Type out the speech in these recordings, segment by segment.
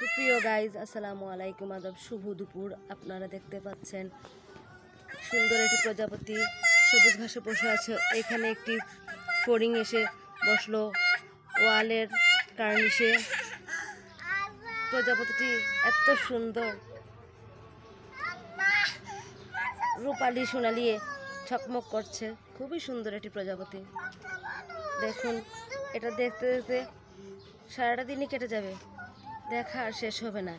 সুপ্রিয় গাইজ, আসসালামু আলাইকুম, আদাব, শুভ দুপুর। আপনারা দেখতে পাচ্ছেন সুন্দর একটি প্রজাপতি সবুজ ঘাসে বসে আছে। এখানে একটি ফড়িং এসে বসলো ওয়ালের কার্নিশে। প্রজাপতিটি এত সুন্দর, রূপালি সোনালি চকমক করছে। খুবই সুন্দর একটি প্রজাপতি। দেখুন, এটা দেখতে দেখতে সারাটা দিনই কেটে যাবে, দেখা আর শেষ হবে না।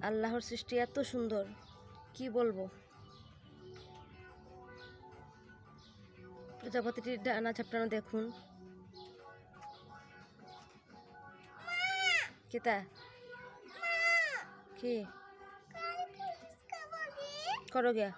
আল্লাহর সৃষ্টি এত সুন্দর, কি বলবো। প্রজাপতিটির ডানা ঝাপটানো দেখুন। কেতা কি করো গিয়া?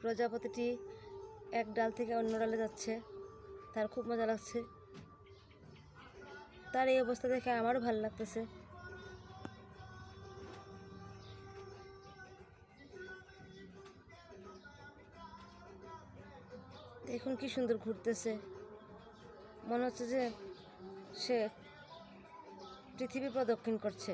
প্রজাপতিটি এক ডাল থেকে অন্য ডালে যাচ্ছে, তার খুব মজা লাগছে। তার এই অবস্থা দেখে আমারও ভালো লাগতেছে। দেখুন কি সুন্দর ঘুরতেছে, মনে হচ্ছে যে সে পৃথিবী প্রদক্ষিণ করছে।